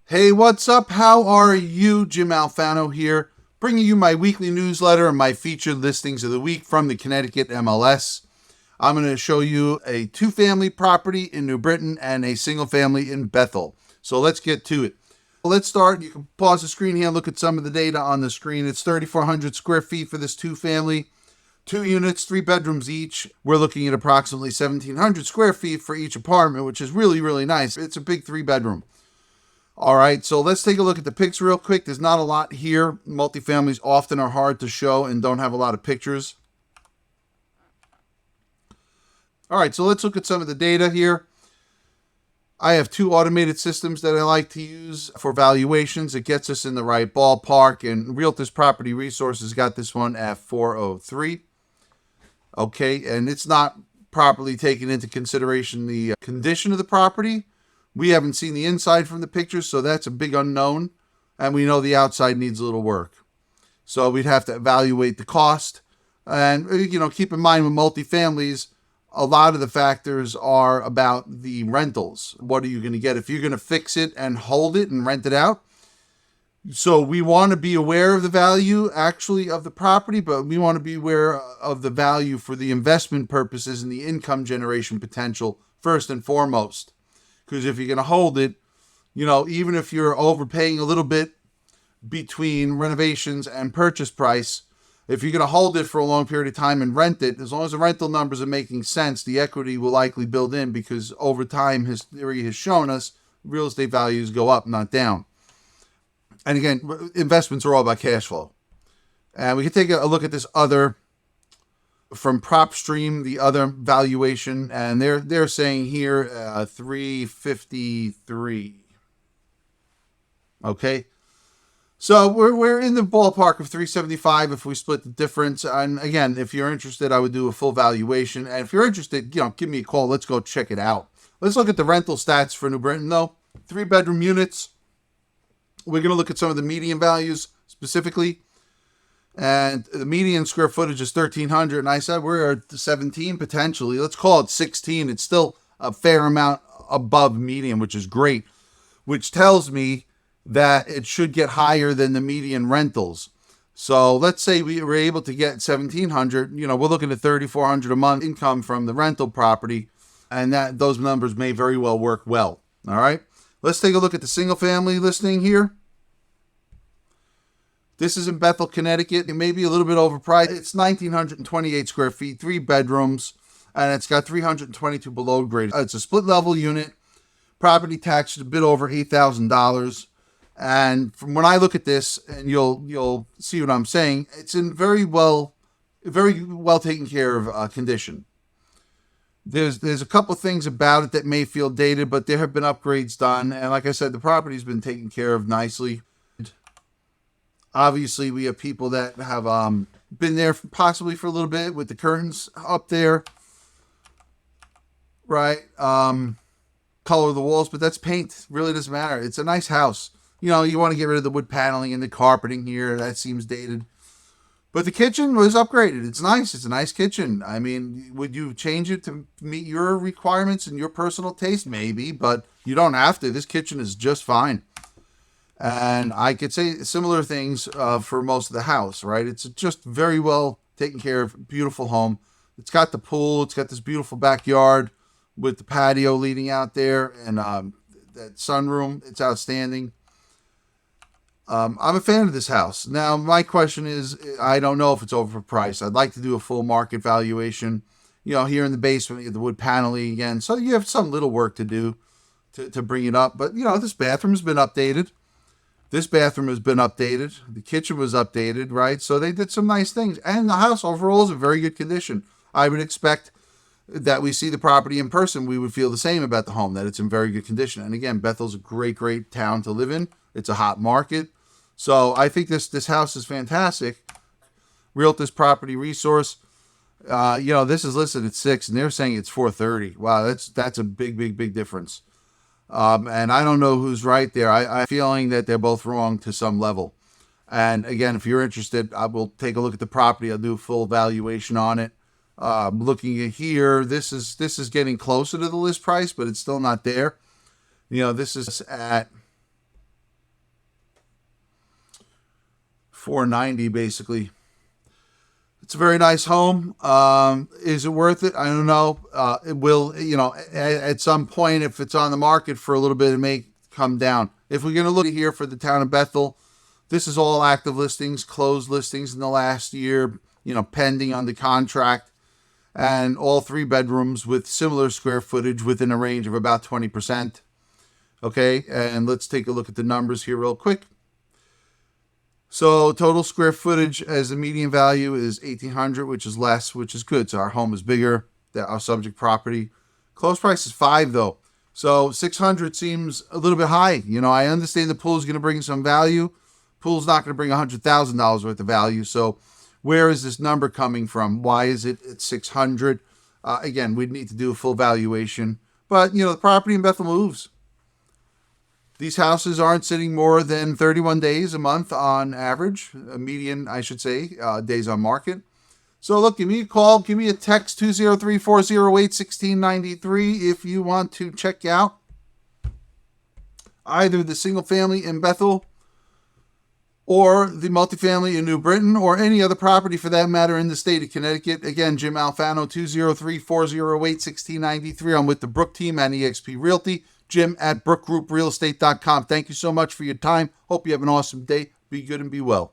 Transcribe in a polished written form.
Hey, what's up? How are you? Jim Alfano here, bringing you my weekly newsletter and my featured listings of the week from the Connecticut MLS. I'm going to show you a two-family property in New Britain and a single-family in Bethel. So let's get to it. Let's start. You can pause the screen here and look at some of the data on the screen. It's 3,400 square feet for this two-family. 2 units, 3 bedrooms each. We're looking at approximately 1,700 square feet for each apartment, which is really, really nice. It's a big 3-bedroom. All right, so let's take a look at the pics real quick. There's not a lot here. Multifamilies often are hard to show and don't have a lot of pictures. All right, so let's look at some of the data here. I have 2 automated systems that I like to use for valuations. It gets us in the right ballpark, and Realtors Property Resources got this one at 403. Okay, and it's not properly taking into consideration the condition of the property. We haven't seen the inside from the pictures, so that's a big unknown. And we know the outside needs a little work. So we'd have to evaluate the cost. And, keep in mind with multifamilies, a lot of the factors are about the rentals. What are you going to get? If you're going to fix it and hold it and rent it out. So we want to be aware of the value actually of the property, but we want to be aware of the value for the investment purposes and the income generation potential first and foremost. Because if you're going to hold it, even if you're overpaying a little bit between renovations and purchase price, if you're going to hold it for a long period of time and rent it, as long as the rental numbers are making sense, the equity will likely build in because over time, history has shown us real estate values go up, not down. And again, investments are all about cash flow. And we can take a look at this other from PropStream, the other valuation, and they're saying here 353. Okay, so we're in the ballpark of 375 if we split the difference. And again, if you're interested, I would do a full valuation. And if you're interested, give me a call. Let's go check it out. Let's look at the rental stats for New Britain, though. 3-bedroom units. We're going to look at some of the median values specifically. And the median square footage is 1,300. And I said we're at 17 potentially. Let's call it 16. It's still a fair amount above median, which is great, which tells me that it should get higher than the median rentals. So let's say we were able to get 1,700. We're looking at 3,400 a month income from the rental property. And those numbers may very well work well. All right. Let's take a look at the single family listing here. This is in Bethel, Connecticut. It may be a little bit overpriced. It's 1,928 square feet, 3 bedrooms, and it's got 322 below grade. It's a split level unit. Property tax is a bit over $8,000. And from when I look at this, and you'll see what I'm saying, it's in very well taken care of condition. There's a couple things about it that may feel dated, but there have been upgrades done. And like I said, the property's been taken care of nicely. Obviously, we have people that have been there possibly for a little bit with the curtains up there, right? Color of the walls, but that's paint. Really doesn't matter. It's a nice house. You want to get rid of the wood paneling and the carpeting here. That seems dated. But the kitchen was upgraded. It's nice. It's a nice kitchen. I mean, would you change it to meet your requirements and your personal taste? Maybe, but you don't have to. This kitchen is just fine. And I could say similar things for most of the house, right? It's just very well taken care of, beautiful home. It's got the pool. It's got this beautiful backyard with the patio leading out there and that sunroom. It's outstanding. I'm a fan of this house. Now, my question is, I don't know if it's overpriced. I'd like to do a full market valuation. Here in the basement, you have the wood paneling again. So you have some little work to do to bring it up. But, this bathroom's been updated. This bathroom has been updated. The kitchen was updated, right? So they did some nice things. And the house overall is in very good condition. I would expect that we see the property in person, we would feel the same about the home, that it's in very good condition. And again, Bethel's a great, great town to live in. It's a hot market. So I think this house is fantastic. Realtors Property Resource. This is listed at 6 and they're saying it's 430. Wow, that's a big difference. And I don't know who's right there. I'm feeling that they're both wrong to some level. And again, if you're interested, I will take a look at the property. I'll do a full valuation on it. Looking at here, this is getting closer to the list price, but it's still not there. This is at 490 basically. It's a very nice home. Is it worth it? I don't know. It will, at some point, if it's on the market for a little bit, it may come down. If we're going to look here for the town of Bethel, this is all active listings, closed listings in the last year, pending on the contract, and all 3 bedrooms with similar square footage within a range of about 20%. Okay, and let's take a look at the numbers here real quick. So total square footage as the median value is 1,800, which is less, which is good. So our home is bigger than our subject property. Close price is 5 though. So 600 seems a little bit high. I understand the pool is going to bring some value. Pool's not going to bring $100,000 worth of value. So where is this number coming from? Why is it at 600? Again, we'd need to do a full valuation. But, the property in Bethel moves. These houses aren't sitting more than 31 days a month on average, a median, I should say, days on market. So look, give me a call, give me a text, 203-408-1693 if you want to check out either the single family in Bethel or the multifamily in New Britain or any other property for that matter in the state of Connecticut. Again, Jim Alfano, 203-408-1693. I'm with the Brooke Team and EXP Realty. Jim at brookgrouprealestate.com. Thank you so much for your time. Hope you have an awesome day. Be good and be well.